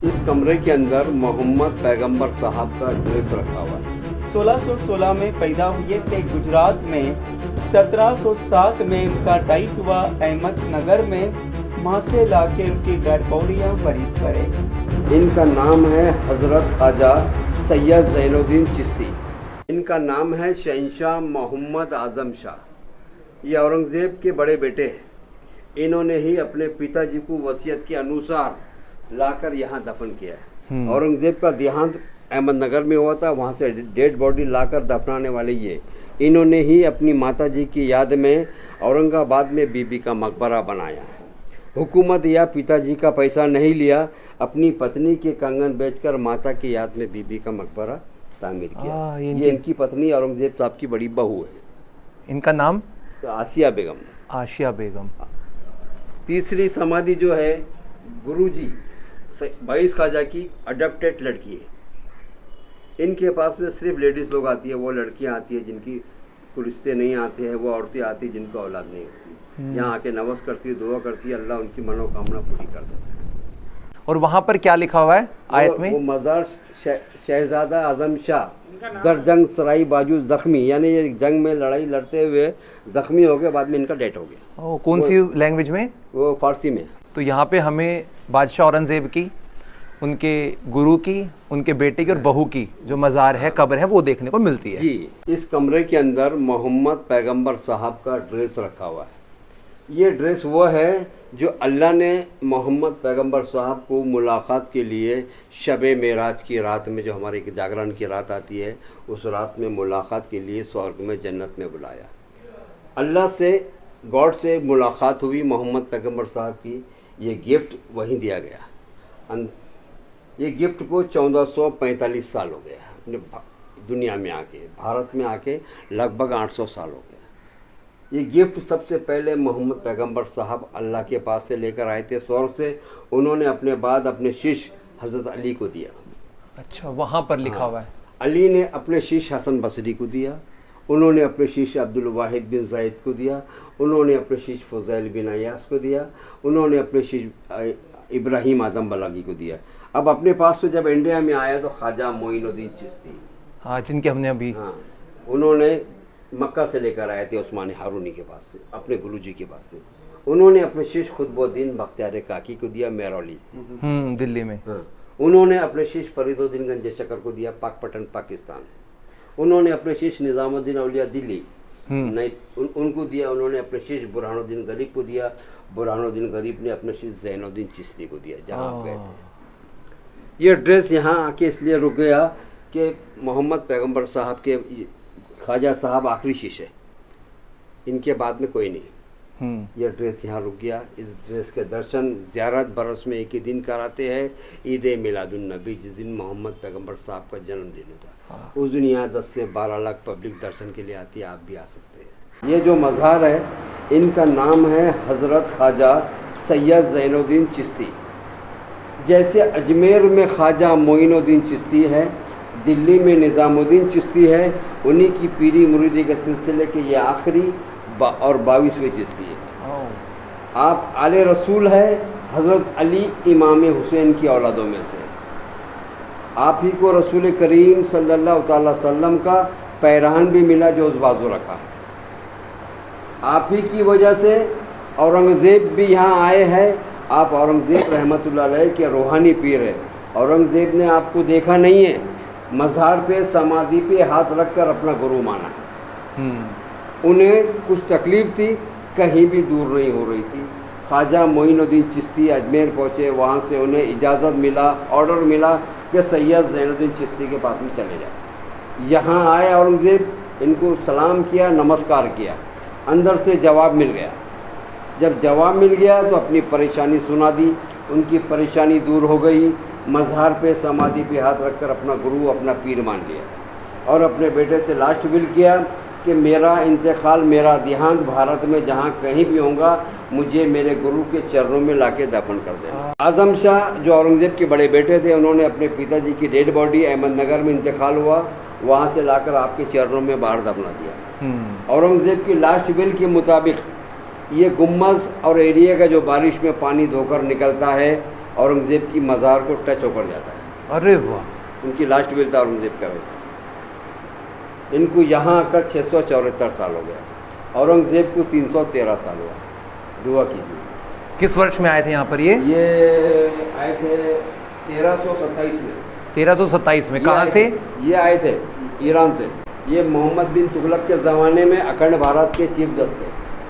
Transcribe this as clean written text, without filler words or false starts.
इस कमरे के अंदर मोहम्मद पैगंबर साहब का ड्रेस रखा हुआ है। 1616 में पैदा हुए थे गुजरात में। 1707 में उनका डाइट हुआ अहमदनगर में। वहाँ से लाके उनकी डेड बॉडियाँ फरीद करे। इनका नाम है हजरत ख्वाजा सैयद ज़ैनुद्दीन चिश्ती। इनका नाम है शहंशाह मोहम्मद आजम शाह। ये औरंगज़ेब के बड़े बेटे हैं। इन्होंने ही अपने पिताजी को वसीयत के अनुसार लाकर यहाँ दफन किया है। औरंगज़ेब का देहांत अहमदनगर में हुआ था, वहाँ से डेड बॉडी लाकर दफनाने वाले ये इन्होंने ही अपनी माताजी की याद में औरंगाबाद में बीबी का मकबरा बनाया है। हुकूमत या पिताजी का पैसा नहीं लिया, अपनी पत्नी के कंगन बेचकर माता की याद में बीबी का मकबरा तामीर किया। ये इनकी पत्नी औरंगज़ेब साहब की बड़ी बहू है। इनका नाम आसिया बेगम। आशिया बेगम। तीसरी समाधि जो है गुरुजी 22 ख्वाजा की अडॉप्टेड लड़की है। इनके पास में सिर्फ लेडीज लोग आती है, वो लड़कियां आती है जिनकी रिश्ते नहीं आते हैं, वो औरतें आती है जिनको औलाद नहीं होती। यहाँ आके नमज करती है, दुआ करती है, अल्लाह उनकी मनोकामना पूरी कर देता है। और वहाँ पर क्या लिखा हुआ है आयत में? वो मज़ार शहजादा आजम शाह दर जंग सराई बाजू जख्मी, यानी ये जंग में लड़ाई लड़ते हुए जख्मी हो गए, बाद में इनका डेथ हो गया। कौन सी लैंग्वेज में? वो फारसी में। तो यहाँ पे हमें बादशाह औरंगजेब की, उनके गुरु की, उनके बेटे की और बहू की जो मज़ार है, कब्र है, वो देखने को मिलती है। जी, इस कमरे के अंदर मोहम्मद पैगंबर साहब का ड्रेस रखा हुआ है। ये ड्रेस वो है जो अल्लाह ने मोहम्मद पैगंबर साहब को मुलाकात के लिए शब-ए मेराज की रात में, जो हमारे जागरण की रात आती है, उस रात में मुलाकात के लिए स्वर्ग में जन्नत में बुलाया। अल्लाह से, गॉड से मुलाकात हुई मोहम्मद पैगंबर साहब की। ये गिफ्ट वहीं दिया गया। ये गिफ्ट को 1445 साल हो गया अपने दुनिया में आके, भारत में आके लगभग 800 साल हो गया। ये गिफ्ट सबसे पहले मोहम्मद पैगंबर साहब अल्लाह के पास से लेकर आए थे स्वर्ग से। उन्होंने अपने बाद अपने शिष्य हज़रत अली को दिया। अच्छा, वहाँ पर लिखा हुआ है। अली ने अपने शिष्य हसन बसरी को दिया, उन्होंने अपने शिष्य अब्दुल वाहिद बिन ज़ैद को दिया, उन्होंने अपने शिष्य फुज़ैल बिन अयास को दिया, उन्होंने अपने शिष्य इब्राहिम आदम बलागी को दिया। अब अपने पास तो जब इंडिया में आया तो ख्वाजा मोइनुद्दीन चिश्ती, हाँ, जिनके हमने अभी, हाँ, उन्होंने मक्का से लेकर आए थे उस्मान हारूनी के पास से, अपने गुरुजी के पास से। उन्होंने अपने शिष्य खुतबुद्दीन बख्तियार काकी को दिया, मेरौली दिल्ली में। हाँ, उन्होंने अपने शिष्य फरीदुद्दीन गंज शकर को दिया, पाकपटन पाकिस्तान। उन्होंने अपने शिष्य निज़ामुद्दीन औलिया दिल्ली उनको दिया। उन्होंने अपने शिष्य बुरहानुद्दीन गरीब को दिया, बुरहानुद्दीन गरीब ने अपने शिष्य ज़ैनुद्दीन चिश्ती को दिया, जहाँ आप गए थे। ये ड्रेस यहाँ आके इसलिए रुक गया कि मोहम्मद पैगंबर साहब के ख्वाजा साहब आखिरी शिष्य है, इनके बाद में कोई नहीं। ये ड्रेस यहाँ रुक गया। इस ड्रेस के दर्शन ज़ियारत बरस में एक ही दिन कराते हैं, ईद मिलादुन नबी, जिस दिन मोहम्मद पैगंबर साहब का जन्मदिन होता है। उस दिन यहाँ 10 से 12 लाख पब्लिक दर्शन के लिए आती है, आप भी आ सकते हैं। ये जो मज़ार है, इनका नाम है हज़रत ख्वाजा सैयद ज़ैनुद्दीन चिश्ती। जैसे अजमेर में ख्वाजा मोइनुद्दीन चिश्ती है, दिल्ली में निज़ामुद्दीन चिश्ती है, उन्हीं की पीरी मुरीदी के सिलसिले के ये आखिरी और 22वें चिश्ती है। आप आले रसूल है, हज़रत अली इमाम हुसैन की औलादों में से। आप ही को रसूल करीम सल्लल्लाहु अलैहि वसल्लम का पैरान भी मिला जो उस बाजू रखा है। आप ही की वजह से औरंगज़ेब भी यहाँ आए हैं। आप औरंगज़ेब रहमतुल्लाह अलैह के रूहानी पीर है। औरंगज़ेब ने आपको देखा नहीं है, मज़ार पे समाधि पे हाथ रखकर अपना गुरु माना है। उन्हें कुछ तकलीफ थी, कहीं भी दूर नहीं हो रही थी। ख्वाजा मोइनुद्दीन चिश्ती अजमेर पहुँचे, वहाँ से उन्हें इजाज़त मिला, ऑर्डर मिला कि सैयद ज़ैनुद्दीन चिश्ती के पास में चले जाए। यहाँ आए औरंगज़ेब, इनको सलाम किया, नमस्कार किया, अंदर से जवाब मिल गया। जब जवाब मिल गया तो अपनी परेशानी सुना दी, उनकी परेशानी दूर हो गई। मज़ार पे समाधि पे हाथ रखकर अपना गुरु, अपना पीर मान लिया और अपने बेटे से लास्ट विल किया कि मेरा इंतकाल, मेरा देहांत भारत में जहाँ कहीं भी होगा, मुझे मेरे गुरु के चरणों में लाके दफन कर देना। आजम शाह जो औरंगज़ेब के बड़े बेटे थे, उन्होंने अपने पिताजी की डेड बॉडी अहमदनगर में इंतकाल हुआ, वहाँ से लाकर आपके चरणों में बाहर दफना दिया। औरंगज़ेब की लास्ट विल के मुताबिक ये गुम्बद और एरिया का जो बारिश में पानी धोकर निकलता है औरंगजेब की मज़ार को टच होकर जाता है। अरे वाह, उनकी लास्ट विल था औरंगजेब का वैसा। इनको यहाँ आकर 674 साल हो गया। औरंगजेब को 313 साल हुआ। दुआ कीजिए। किस वर्ष में आए थे यहाँ पर ये आए थे 1327 में। 1327 में। कहाँ से? ये आए थे ईरान से। ये मोहम्मद बिन तुगलक के ज़माने में अखंड भारत के चीफ जज थे।